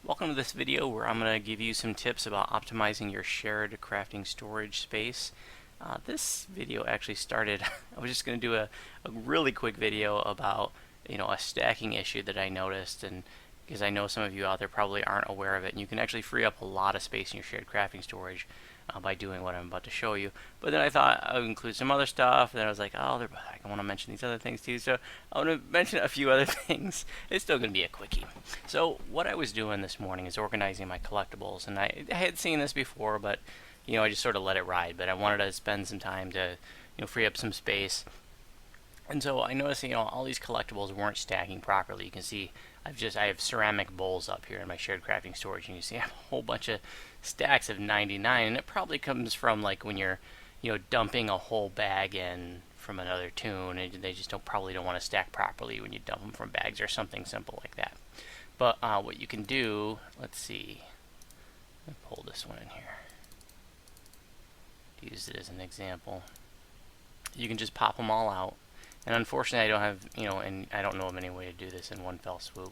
Welcome to this video where I'm going to give you some tips about optimizing your shared crafting storage space. This video actually started, I was just going to do a really quick video about a stacking issue that I noticed, and because I know some of you out there probably aren't aware of it, and you can actually free up a lot of space in your shared crafting storage by doing what I'm about to show you. But then I thought I would include some other stuff, and then I was like, oh, I want to mention these other things too, so I want to mention a few other things. It's still going to be a quickie. So what I was doing this morning is organizing my collectibles, and I had seen this before, but I just sort of let it ride. But I wanted to spend some time to free up some space. And so I noticed, all these collectibles weren't stacking properly. You can see I have ceramic bowls up here in my shared crafting storage, and you see I have a whole bunch of stacks of 99, and it probably comes from like when you're, dumping a whole bag in from another tune, and they just probably don't want to stack properly when you dump them from bags or something simple like that. But what you can do, let's see, let me pull this one in here. Use it as an example. You can just pop them all out. And unfortunately, I don't have, and I don't know of any way to do this in one fell swoop.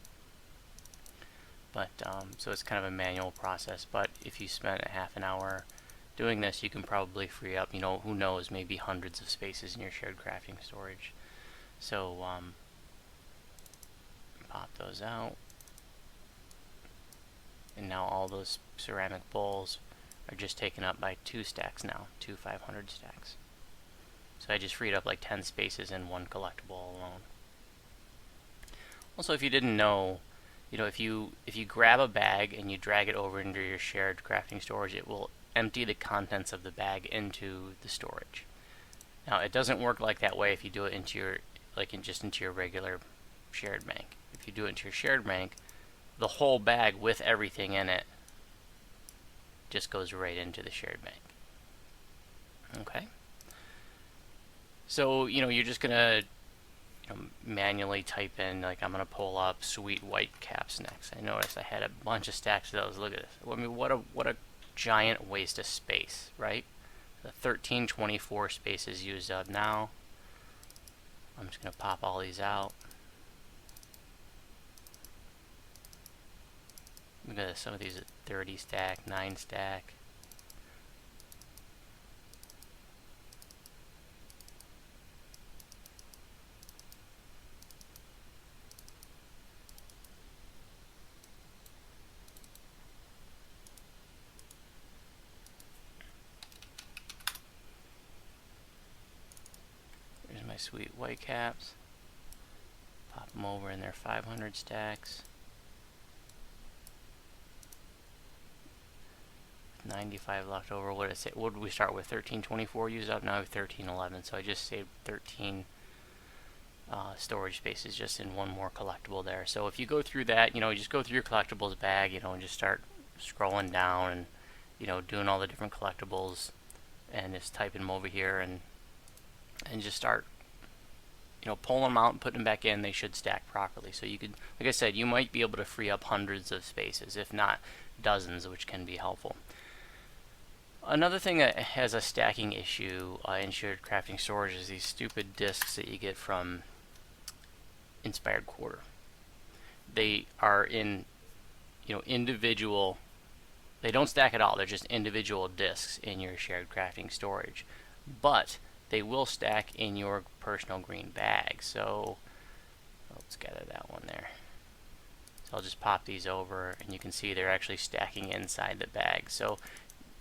But, so it's kind of a manual process. But if you spent a half an hour doing this, you can probably free up, who knows, maybe hundreds of spaces in your shared crafting storage. So, pop those out. And now all those ceramic bowls are just taken up by two stacks now, two 500 stacks. So I just freed up like 10 spaces in one collectible alone. Also, if you didn't know, if you grab a bag and you drag it over into your shared crafting storage, it will empty the contents of the bag into the storage. Now, it doesn't work like that way if you do it into your into your regular shared bank. If you do it into your shared bank, the whole bag with everything in it just goes right into the shared bank. Okay? So, you're just going to manually type in, like, I'm going to pull up sweet white caps next. I noticed I had a bunch of stacks of those. Look at this. I mean, what a giant waste of space, right? The 1324 space is used up now. I'm just going to pop all these out. Look at this. Some of these are 30 stack, 9 stack. There's my sweet white caps. Pop them over in their 500 stacks. 95 left over. What did it say? What did we start with? 1324 used up. Now we have 1311. So I just saved 13 storage spaces just in one more collectible there. So if you go through that, you just go through your collectibles bag, and just start scrolling down and doing all the different collectibles, and just typing them over here and just start pulling them out and putting them back in. They should stack properly. So you could, like I said, you might be able to free up hundreds of spaces, if not dozens, which can be helpful. Another thing that has a stacking issue in shared crafting storage is these stupid discs that you get from Inspired Quarter. They are in individual, they don't stack at all, they're just individual discs in your shared crafting storage, but they will stack in your personal green bag. So let's gather that one there. So I'll just pop these over, and you can see they're actually stacking inside the bag. So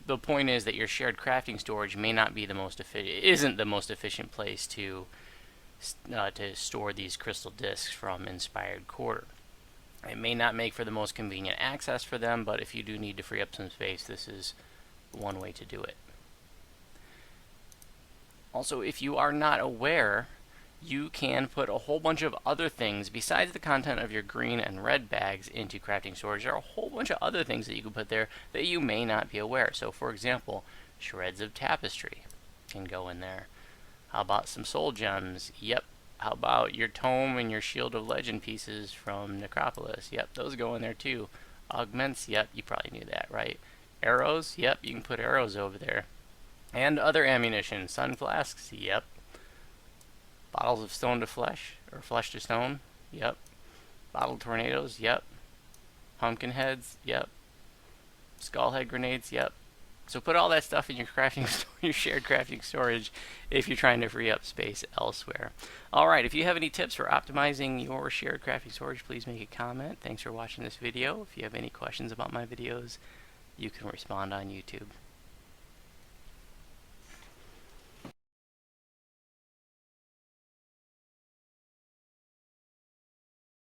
the point is that your shared crafting storage may not be the most efficient, isn't the most efficient place to store these crystal discs from Inspired Quarter. It may not make for the most convenient access for them, but if you do need to free up some space, this is one way to do it. Also, if you are not aware, you can put a whole bunch of other things besides the content of your green and red bags into crafting storage. There are a whole bunch of other things that you can put there that you may not be aware. So, for example, shreds of tapestry can go in there. How about some soul gems? Yep. How about your tome and your Shield of Legend pieces from Necropolis? Yep, those go in there too. Augments? Yep, you probably knew that, right? Arrows? Yep, you can put arrows over there. And other ammunition. Sun flasks? Yep. Bottles of stone to flesh, or flesh to stone? Yep. Bottle tornadoes? Yep. Pumpkin heads, yep. Skull head grenades, yep. So put all that stuff in your crafting, your shared crafting storage if you're trying to free up space elsewhere. Alright, if you have any tips for optimizing your shared crafting storage, please make a comment. Thanks for watching this video. If you have any questions about my videos, you can respond on YouTube.